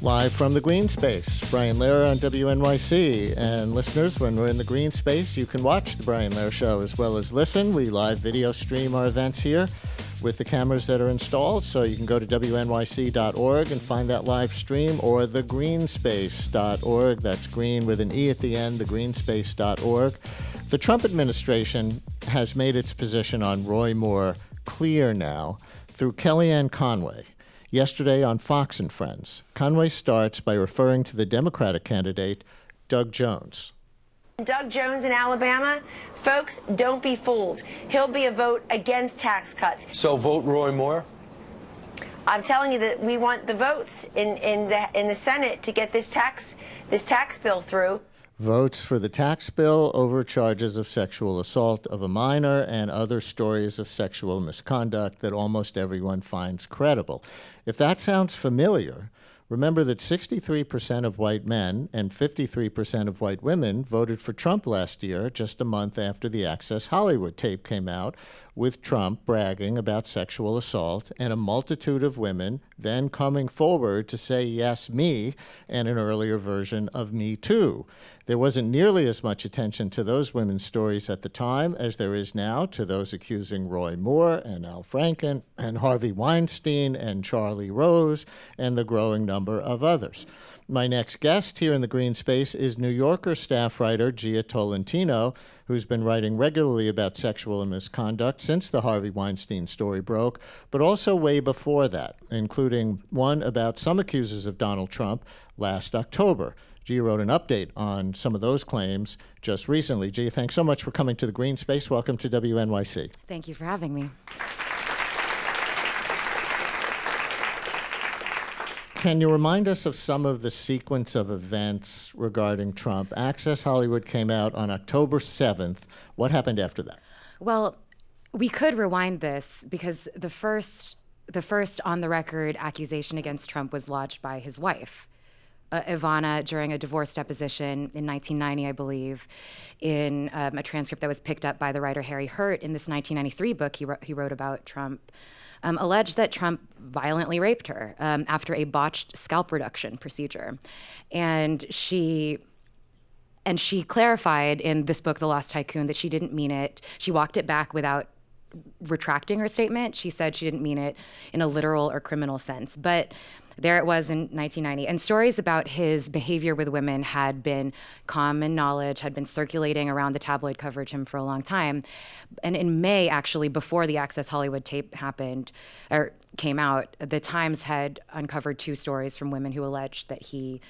Live from the Greene Space, Brian Lehrer on WNYC. And listeners, when we're in the Greene Space, you can watch the Brian Lehrer Show as well as listen. We live video stream our events here with the cameras that are installed, so you can go to WNYC.org and find that live stream, or thegreenspace.org. That's Greene with an E at the end, thegreenspace.org. The Trump administration has made its position on Roy Moore clear now through Kellyanne Conway. Yesterday on Fox and Friends, Conway starts by referring to the Democratic candidate, Doug Jones. Doug Jones in Alabama, folks, don't be fooled. He'll be a vote against tax cuts. So vote Roy Moore? I'm telling you that we want the votes in the Senate to get this tax bill through. Votes for the tax bill over charges of sexual assault of a minor and other stories of sexual misconduct that almost everyone finds credible. If that sounds familiar, remember that 63% of white men and 53% of white women voted for Trump last year, just a month after the Access Hollywood tape came out, with Trump bragging about sexual assault and a multitude of women then coming forward to say, yes, me, and an earlier version of Me Too. There wasn't nearly as much attention to those women's stories at the time as there is now to those accusing Roy Moore and Al Franken and Harvey Weinstein and Charlie Rose and the growing number of others. My next guest here in the Greene Space is New Yorker staff writer Jia Tolentino, who's been writing regularly about sexual misconduct since the Harvey Weinstein story broke, but also way before that, including one about some accusers of Donald Trump last October. Jia wrote an update on some of those claims just recently. Jia, thanks so much for coming to the Greene Space. Welcome to WNYC. Thank you for having me. Can you remind us of some of the sequence of events regarding Trump? Access Hollywood came out on October 7th. What happened after that? Well, we could rewind this because the first on-the-record accusation against Trump was lodged by his wife, Ivana, during a divorce deposition in 1990, I believe, in a transcript that was picked up by the writer Harry Hurt in this 1993 book he wrote about Trump. Alleged that Trump violently raped her after a botched scalp reduction procedure. And she clarified in this book, The Lost Tycoon, that she didn't mean it. She walked it back without retracting her statement. She said she didn't mean it in a literal or criminal sense. But there it was in 1990. And stories about his behavior with women had been common knowledge, had been circulating around the tabloid coverage of him for a long time. And in May, actually, before the Access Hollywood tape came out, the Times had uncovered 2 stories from women who alleged that he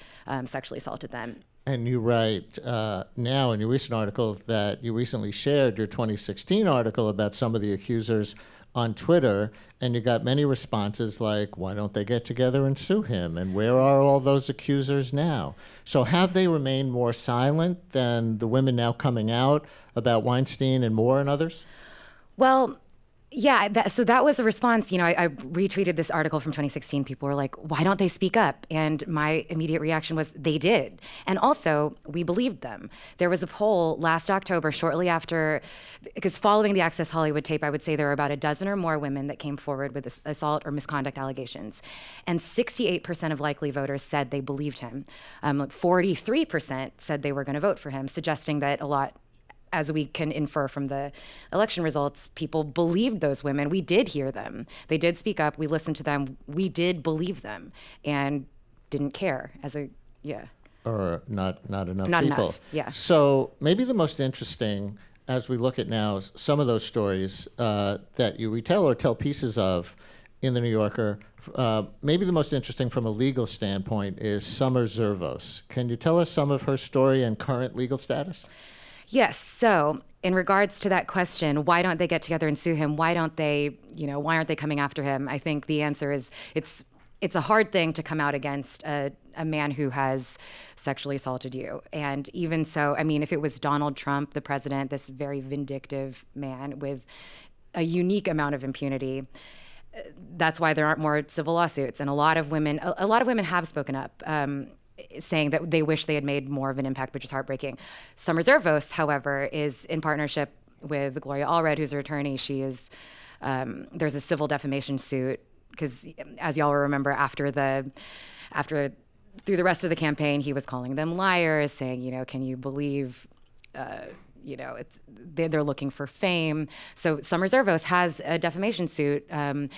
sexually assaulted them. And you write now in your recent article that you recently shared your 2016 article about some of the accusers on Twitter, and you got many responses like, why don't they get together and sue him? And where are all those accusers now? So have they remained more silent than the women now coming out about Weinstein and Moore and others? Well, yeah, so that was a response. I retweeted this article from 2016. People were like, why don't they speak up? And my immediate reaction was, they did. And also, we believed them. There was a poll last October, shortly after, because following the Access Hollywood tape, I would say there were about a dozen or more women that came forward with assault or misconduct allegations. And 68% of likely voters said they believed him. 43% said they were going to vote for him, suggesting that a lot, as we can infer from the election results, people believed those women. We did hear them. They did speak up. We listened to them. We did believe them and didn't care Or not enough not people. Enough, yeah. So maybe the most interesting, as we look at now, some of those stories that you retell or tell pieces of in the New Yorker, maybe the most interesting from a legal standpoint is Summer Zervos. Can you tell us some of her story and current legal status? Yes. So in regards to that question, why don't they get together and sue him? Why aren't they coming after him? I think the answer is it's a hard thing to come out against a man who has sexually assaulted you. And even so, I mean, if it was Donald Trump, the president, this very vindictive man with a unique amount of impunity, that's why there aren't more civil lawsuits. And a lot of women have spoken up. saying that they wish they had made more of an impact, which is heartbreaking. Summer Zervos, however, is in partnership with Gloria Allred, who's her attorney. She is there's a civil defamation suit because, as y'all will remember, through the rest of the campaign, he was calling them liars, saying, can you believe, they're looking for fame. So Summer Zervos has a defamation suit and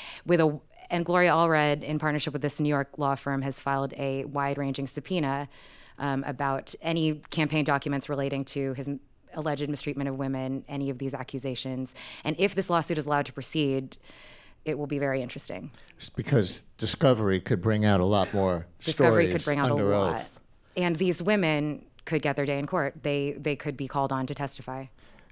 Gloria Allred, in partnership with this New York law firm, has filed a wide-ranging subpoena about any campaign documents relating to his alleged mistreatment of women, any of these accusations. And if this lawsuit is allowed to proceed, it will be very interesting. It's because discovery could bring out a lot more Discovery stories could bring out a under lot. oath. And these women could get their day in court. They could be called on to testify.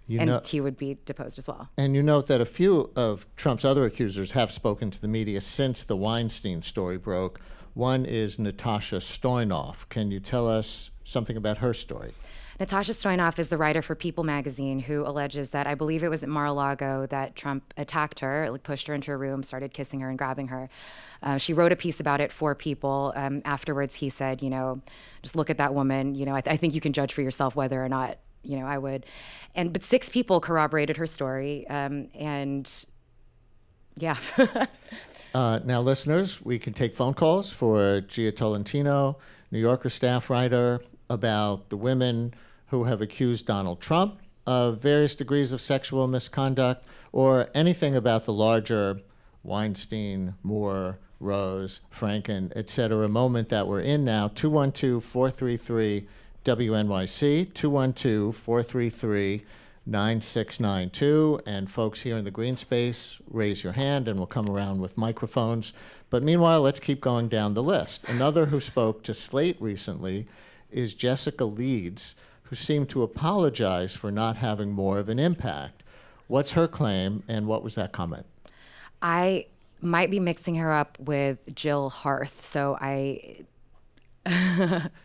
He would be deposed as well. And you note that a few of Trump's other accusers have spoken to the media since the Weinstein story broke. One is Natasha Stoynoff. Can you tell us something about her story? Natasha Stoynoff is the writer for People magazine who alleges that, I believe it was at Mar-a-Lago, that Trump attacked her, pushed her into a room, started kissing her and grabbing her. She wrote a piece about it for People. Afterwards, he said, just look at that woman. I think you can judge for yourself whether or not, I would. But 6 people corroborated her story. And yeah. Now, listeners, we can take phone calls for Jia Tolentino, New Yorker staff writer, about the women who have accused Donald Trump of various degrees of sexual misconduct, or anything about the larger Weinstein, Moore, Rose, Franken, et cetera, moment that we're in now. 212-433-WNYC, 212-433-9692. And folks here in the green space, raise your hand and we'll come around with microphones. But meanwhile, let's keep going down the list. Another who spoke to Slate recently is Jessica Leeds, who seemed to apologize for not having more of an impact. What's her claim, and what was that comment? I might be mixing her up with Jill Harth, so I...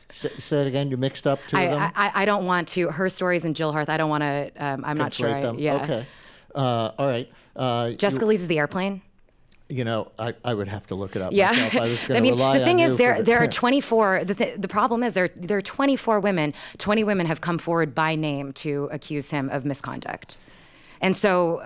Say it again, you mixed up two of them? I don't want to. Her stories and Jill Harth, I don't want to... I'm not sure. Them? Yeah. Okay. All right. Jessica Leeds is the airplane? I would have to look it up yeah. myself. I was going to rely on you. The thing is, there are 24. The problem is there are 24 women. 20 women have come forward by name to accuse him of misconduct. And so,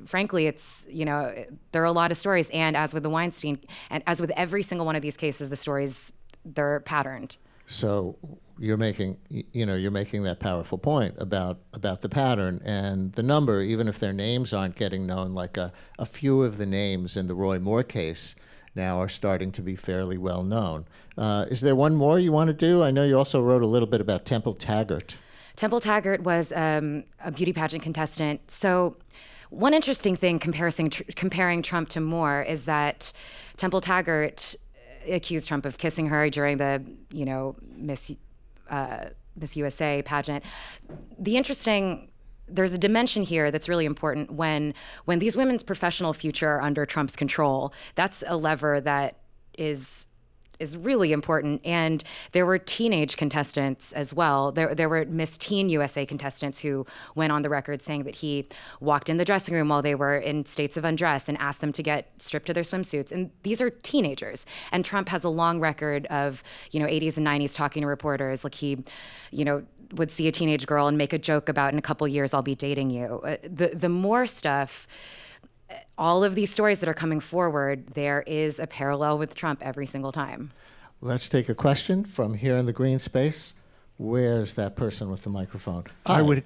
frankly, it's, there are a lot of stories. And as with the Weinstein, and as with every single one of these cases, the stories, they're patterned. So you're making that powerful point about the pattern and the number, even if their names aren't getting known, like a few of the names in the Roy Moore case now are starting to be fairly well known. Is there one more you want to do? I know you also wrote a little bit about Temple Taggart. Temple Taggart was a beauty pageant contestant. So one interesting thing comparing Trump to Moore is that Temple Taggart accused Trump of kissing her during the, Miss USA pageant. There's a dimension here that's really important when these women's professional future are under Trump's control. That's a lever that is really important. And there were teenage contestants as well. There were Miss Teen USA contestants who went on the record saying that he walked in the dressing room while they were in states of undress and asked them to get stripped to their swimsuits. And these are teenagers. And Trump has a long record of, 80s and 90s talking to reporters. Like he, would see a teenage girl and make a joke about, in a couple years, I'll be dating you. The more stuff, all of these stories that are coming forward, there is a parallel with Trump every single time. Let's take a question from here in the green space. Where's that person with the microphone? I would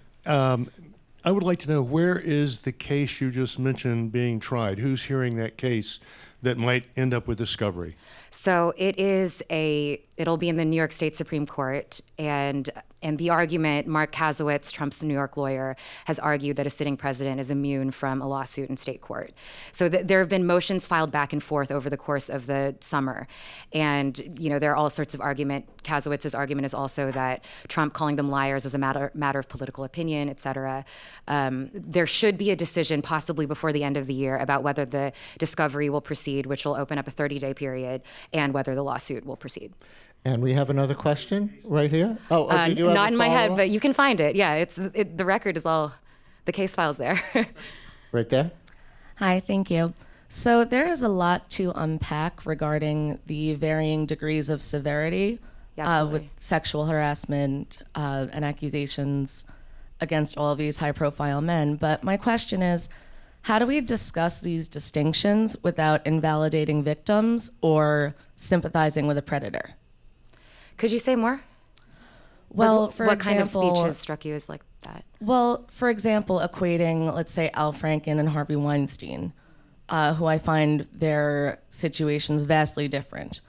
like to know, where is the case you just mentioned being tried? Who's hearing that case that might end up with discovery? So it'll be in the New York State Supreme Court, and the argument, Mark Kasowitz, Trump's New York lawyer, has argued that a sitting president is immune from a lawsuit in state court. So there have been motions filed back and forth over the course of the summer. And, there are all sorts of argument. Kasowitz's argument is also that Trump calling them liars was a matter of political opinion, et cetera. There should be a decision possibly before the end of the year about whether the discovery will proceed, which will open up a 30-day period, and whether the lawsuit will proceed. And we have another question right here. Did you have not a in my head, follow-up? but you can find it. Yeah, the record is all, the case file's there. Right there. Hi, thank you. So there is a lot to unpack regarding the varying degrees of severity absolutely. with sexual harassment and accusations against all of these high-profile men. But my question is, how do we discuss these distinctions without invalidating victims or sympathizing with a predator? Could you say more? Well, what, for what example, kind of speeches struck you as like that? Well, for example, equating, let's say, Al Franken and Harvey Weinstein, who I find their situations vastly different.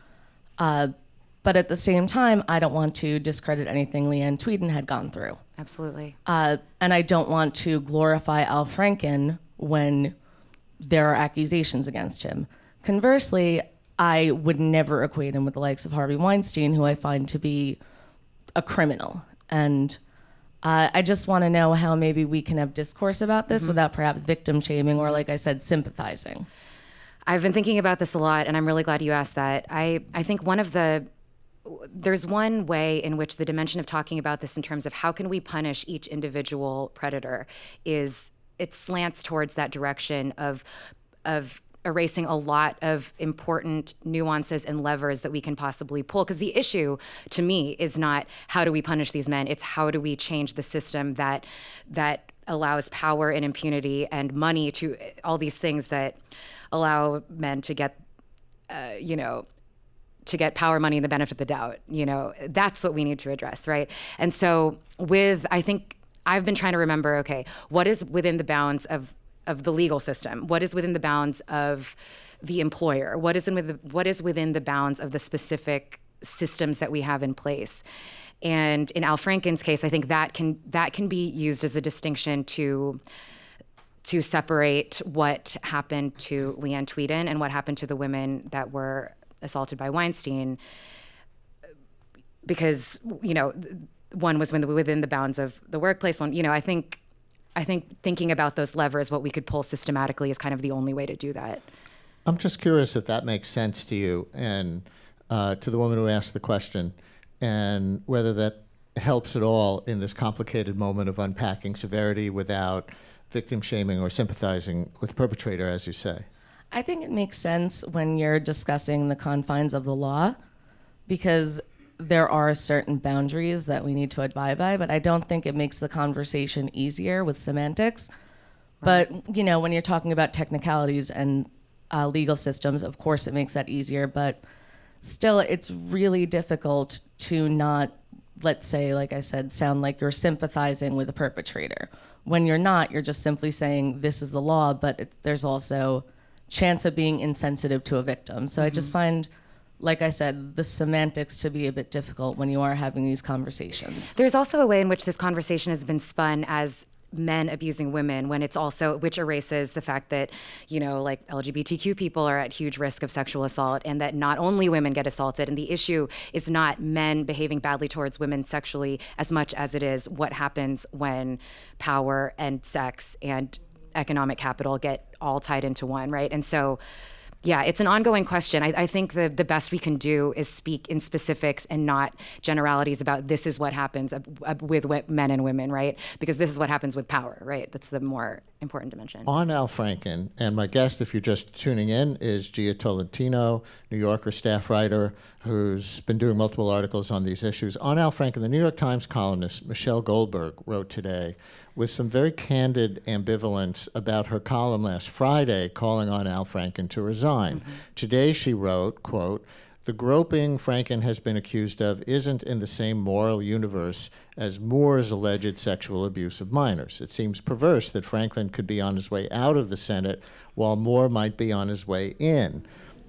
But at the same time, I don't want to discredit anything Leanne Tweeden had gone through. Absolutely. And I don't want to glorify Al Franken when there are accusations against him. Conversely, I would never equate him with the likes of Harvey Weinstein, who I find to be a criminal. And I just want to know how maybe we can have discourse about this without perhaps victim shaming or, like I said, sympathizing. I've been thinking about this a lot, and I'm really glad you asked that. I think there's one way in which the dimension of talking about this in terms of how can we punish each individual predator is it slants towards that direction of erasing a lot of important nuances and levers that we can possibly pull. Because the issue, to me, is not how do we punish these men, it's how do we change the system that allows power and impunity and money to all these things that allow men to get, to get power, money, and the benefit of the doubt. That's what we need to address, right? And so I think I've been trying to remember, okay, what is within the bounds of the legal system? What is within the bounds of the employer? What is within the bounds of the specific systems that we have in place? And in Al Franken's case, I think that can be used as a distinction to separate what happened to Leanne Tweeden and what happened to the women that were assaulted by Weinstein, because one was within the bounds of the workplace. One, I think thinking about those levers, what we could pull systematically, is kind of the only way to do that. I'm just curious if that makes sense to you and to the woman who asked the question, and whether that helps at all in this complicated moment of unpacking severity without victim shaming or sympathizing with the perpetrator, as you say. I think it makes sense when you're discussing the confines of the law, because there are certain boundaries that we need to abide by, but I don't think it makes the conversation easier with semantics. Right. But, when you're talking about technicalities and legal systems, of course it makes that easier, but still it's really difficult to not, let's say, like I said, sound like you're sympathizing with a perpetrator. When you're not, you're just simply saying this is the law, but there's also chance of being insensitive to a victim. So I just find, like I said, the semantics to be a bit difficult when you are having these conversations. There's also a way in which this conversation has been spun as men abusing women, when it's also, which erases the fact that, like LGBTQ people are at huge risk of sexual assault, and that not only women get assaulted. And the issue is not men behaving badly towards women sexually as much as it is what happens when power and sex and economic capital get all tied into one, right? And so, yeah, it's an ongoing question. I think the best we can do is speak in specifics and not generalities about this is what happens with men and women, right? Because this is what happens with power, right? That's the more important dimension. On Al Franken, and my guest, if you're just tuning in, is Jia Tolentino, New Yorker staff writer who's been doing multiple articles on these issues. On Al Franken, the New York Times columnist Michelle Goldberg wrote today with some very candid ambivalence about her column last Friday calling on Al Franken to resign. Today she wrote, quote, "The groping Franken has been accused of isn't in the same moral universe as Moore's alleged sexual abuse of minors. It seems perverse that Franken could be on his way out of the Senate while Moore might be on his way in.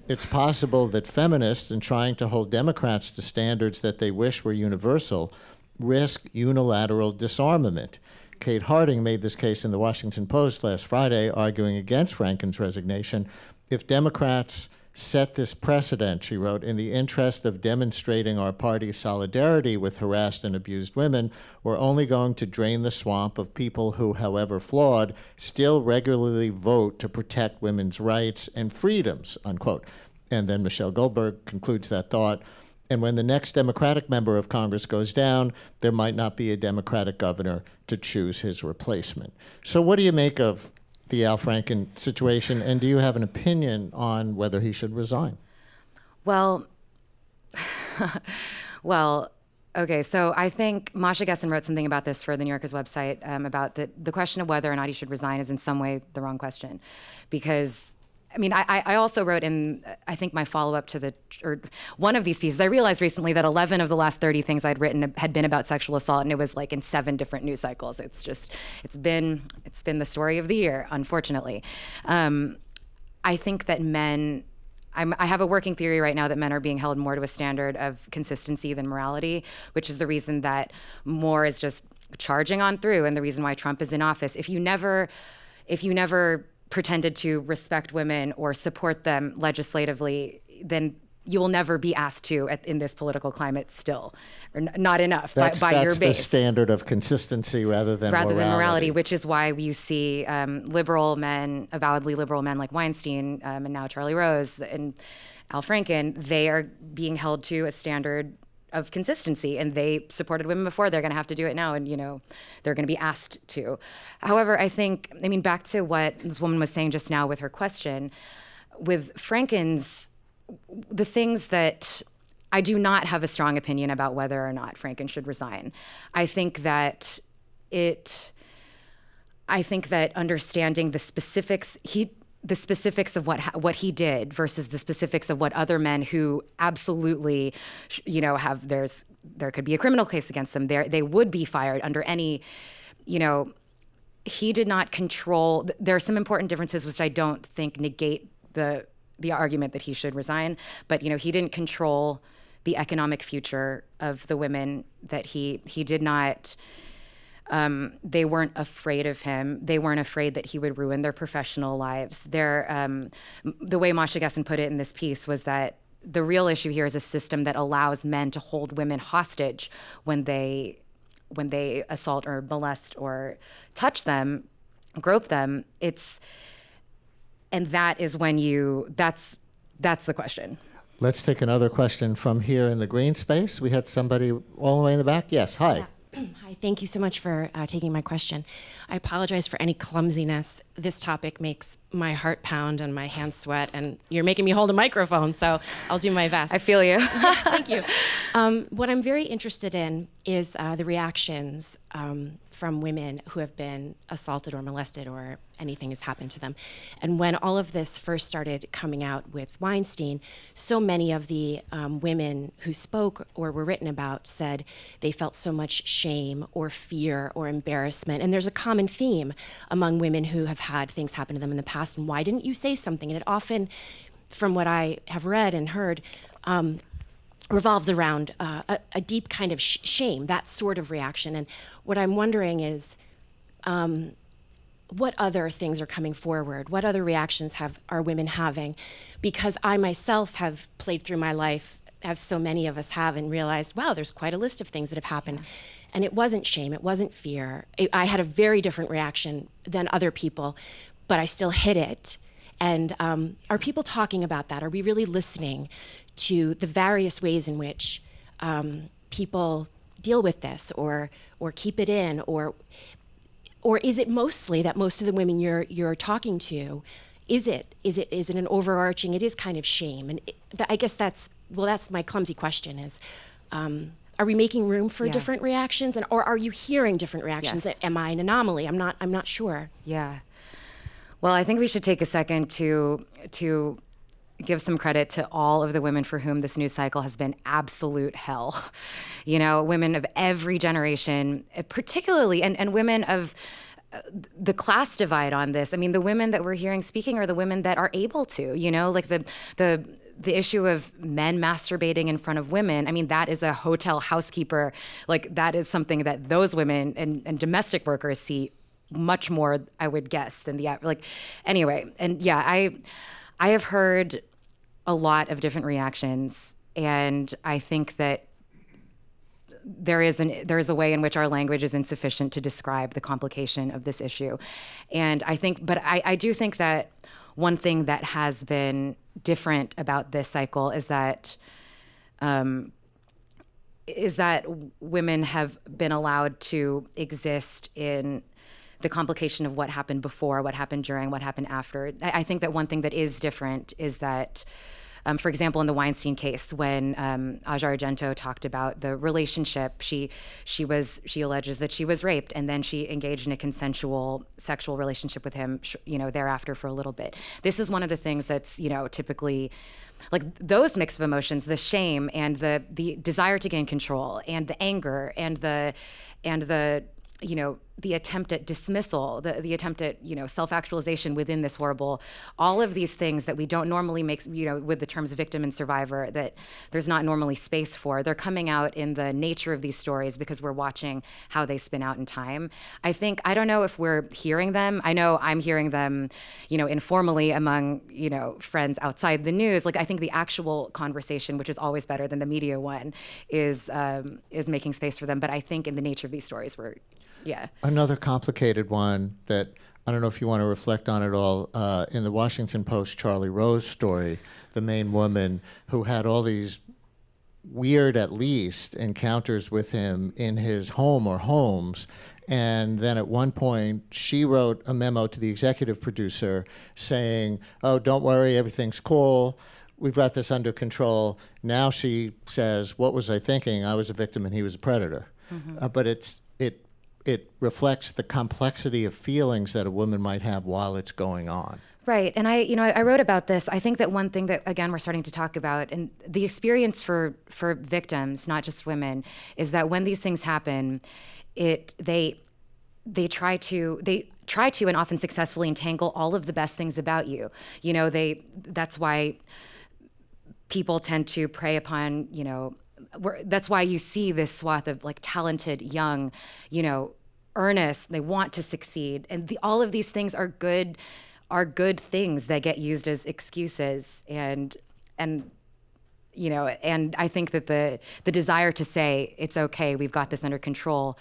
It's possible that feminists, in trying to hold Democrats to standards that they wish were universal, risk unilateral disarmament." Kate Harding made this case in the Washington Post last Friday, arguing against Franken's resignation. "If Democrats set this precedent," she wrote, "in the interest of demonstrating our party's solidarity with harassed and abused women, we're only going to drain the swamp of people who, however flawed, still regularly vote to protect women's rights and freedoms," unquote. And then Michelle Goldberg concludes that thought. "And when the next Democratic member of Congress goes down, there might not be a Democratic governor to choose his replacement." So what do you make of the Al Franken situation, and do you have an opinion on whether he should resign? Well, Well, okay, so I think Masha Gessen wrote something about this for the New Yorker's website about the question of whether or not he should resign is in some way the wrong question. Because, I mean, I also wrote in, I think, my follow-up to one of these pieces, I realized recently that 11 of the last 30 things I'd written had been about sexual assault, and it was like in 7 different news cycles. It's been the story of the year, unfortunately. I think that men, I have a working theory right now that men are being held more to a standard of consistency than morality, which is the reason that more is just charging on through, and the reason why Trump is in office. If you never pretended to respect women or support them legislatively, then you will never be asked to in this political climate still, or not enough by your base. That's the standard of consistency rather than morality. Which is why you see liberal men, avowedly liberal men like Weinstein and now Charlie Rose and Al Franken, they are being held to a standard of consistency, and they supported women before. They're going to have to do it now, and they're going to be asked to. However, I mean, back to what this woman was saying just now with her question, with Franken's, the things that I do not have a strong opinion about whether or not Franken should resign. I think that understanding the specifics of what he did versus the specifics of what other men who absolutely, there could be a criminal case against them. They would be fired under any, he did not control. There are some important differences which I don't think negate the argument that he should resign, but he didn't control the economic future of the women that he did not. They weren't afraid of him. They weren't afraid that he would ruin their professional lives. The way Masha Gessen put it in this piece was that the real issue here is a system that allows men to hold women hostage when they assault or molest or touch them, grope them. And that is when that's the question. Let's take another question from here in the green space. We had somebody all the way in the back. Yes, hi. Hi, thank you so much for taking my question. I apologize for any clumsiness. This topic makes my heart pound and my hands sweat, and you're making me hold a microphone, so I'll do my best. I feel you. Thank you. What I'm very interested in is the reactions from women who have been assaulted or molested or anything has happened to them. And when all of this first started coming out with Weinstein, so many of the women who spoke or were written about said they felt so much shame or fear or embarrassment. And there's a common theme among women who have had things happen to them in the past. And why didn't you say something? And it often, from what I have read and heard, revolves around a deep kind of shame, that sort of reaction. And what I'm wondering is, what other things are coming forward? What other reactions are women having? Because I myself have played through my life, as so many of us have, and realized, wow, there's quite a list of things that have happened. Yeah. And it wasn't shame, it wasn't fear. I had a very different reaction than other people, but I still hid it. And are people talking about that? Are we really listening to the various ways in which people deal with this or keep it in, or is it mostly that most of the women you're talking to, is it an overarching? It is kind of shame, and I guess that's my clumsy question is, are we making room for different reactions, or are you hearing different reactions? Yes. Am I an anomaly? I'm not sure. Yeah. Well, I think we should take a second to give some credit to all of the women for whom this news cycle has been absolute hell. Women of every generation, particularly, and women of the class divide on this. I mean, the women that we're hearing speaking are the women that are able to, like the issue of men masturbating in front of women. I mean, that is a hotel housekeeper. Like, that is something that those women and domestic workers see much more, I would guess, than anyway. And yeah, I have heard a lot of different reactions, and I think that there is a way in which our language is insufficient to describe the complication of this issue. And I do think that one thing that has been different about this cycle is that women have been allowed to exist in the complication of what happened before, what happened during, what happened after. I think that one thing that is different is that For example, in the Weinstein case, when Aja Argento talked about the relationship, she alleges that she was raped, and then she engaged in a consensual sexual relationship with him, thereafter for a little bit. This is one of the things that's, typically, like, those mix of emotions, the shame and the desire to gain control, and the anger and the the attempt at dismissal, the attempt at, self-actualization within this horrible, all of these things that we don't normally make, with the terms victim and survivor, that there's not normally space for. They're coming out in the nature of these stories because we're watching how they spin out in time. I don't know if we're hearing them. I know I'm hearing them, informally among, friends outside the news. Like, I think the actual conversation, which is always better than the media one, is making space for them. But I think in the nature of these stories, yeah. Another complicated one that I don't know if you want to reflect on at all, in the Washington Post Charlie Rose story, the main woman who had all these weird, at least, encounters with him in his home or homes. And then at one point, she wrote a memo to the executive producer saying, "Oh, don't worry, everything's cool. We've got this under control." Now she says, "What was I thinking? I was a victim and he was a predator." Mm-hmm. But it reflects the complexity of feelings that a woman might have while it's going on. Right. And I wrote about this. I think that one thing that, again, we're starting to talk about, and the experience for victims, not just women, is that when these things happen, they try to and often successfully entangle all of the best things about you. That's why people tend to prey upon, that's why you see this swath of, like, talented, young, earnest, they want to succeed. And all of these things are good things that get used as excuses. And I think that the desire to say, it's okay, we've got this under control,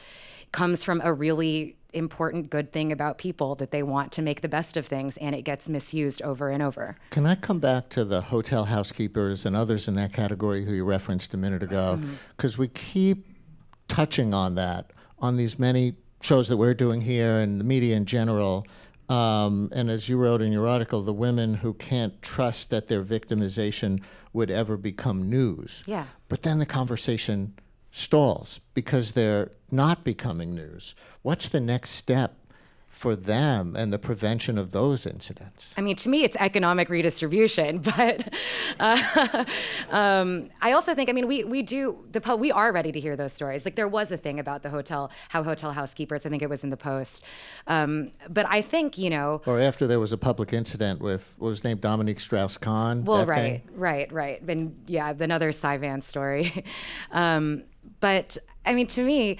comes from a really important good thing about people, that they want to make the best of things, and it gets misused over and over. Can I come back to the hotel housekeepers and others in that category who you referenced a minute ago? Because we keep touching on that on these many shows that we're doing here and the media in general. And as you wrote in your article, the women who can't trust that their victimization would ever become news. Yeah. But then the conversation stalls because they're not becoming news. What's the next step for them and the prevention of those incidents? I mean, to me, it's economic redistribution, but I also think, we are ready to hear those stories. Like, there was a thing about the hotel housekeepers, I think it was in the Post. But I think, Or after there was a public incident with, what was his name, Dominique Strauss-Kahn? Well, right. And yeah, another Cy Vance story. But, to me,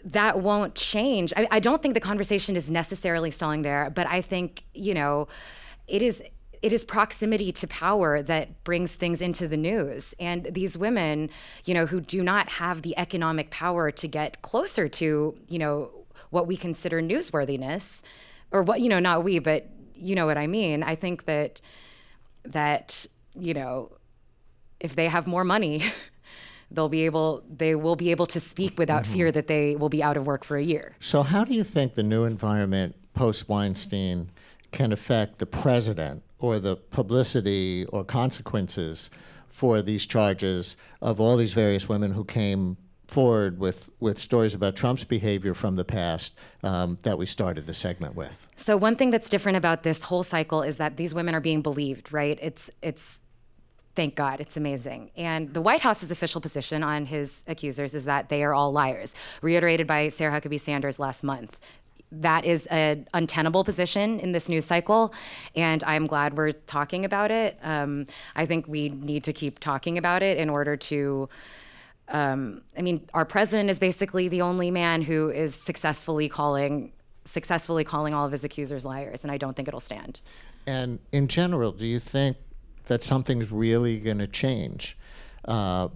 that won't change. I don't think the conversation is necessarily stalling there, but I think, it is proximity to power that brings things into the news. And these women, who do not have the economic power to get closer to, what we consider newsworthiness, or what, not we, but you know what I mean. I think that if they have more money, they will be able to speak without fear that they will be out of work for a year. So how do you think the new environment post-Weinstein can affect the president or the publicity or consequences for these charges of all these various women who came forward with stories about Trump's behavior from the past that we started the segment with? So one thing that's different about this whole cycle is that these women are being believed, right? It's thank God, it's amazing. And the White House's official position on his accusers is that they are all liars, reiterated by Sarah Huckabee Sanders last month. That is an untenable position in this news cycle, and I'm glad we're talking about it. I think we need to keep talking about it in order to, our president is basically the only man who is successfully calling all of his accusers liars, and I don't think it'll stand. And in general, do you think that something's really going to change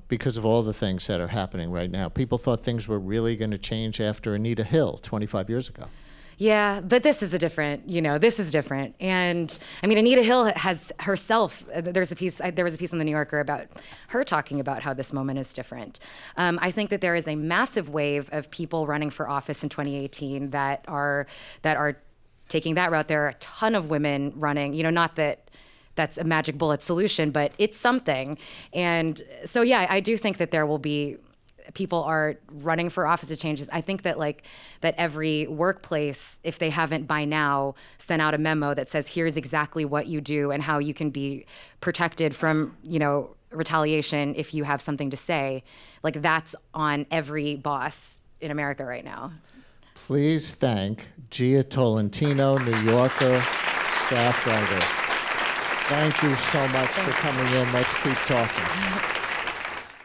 because of all the things that are happening right now? People thought things were really going to change after Anita Hill 25 years ago. Yeah, but this is different. And Anita Hill has herself, there was a piece in the New Yorker about her talking about how this moment is different. I think that there is a massive wave of people running for office in 2018 that are taking that route. There are a ton of women running, not that that's a magic bullet solution, but it's something. And so, yeah, I do think that there will be people are running for office changes. I think that that every workplace, if they haven't by now sent out a memo that says, here's exactly what you do and how you can be protected from, retaliation if you have something to say, that's on every boss in America right now. Please thank Jia Tolentino, New Yorker, staff writer. Thank you so much for coming in. Let's keep talking.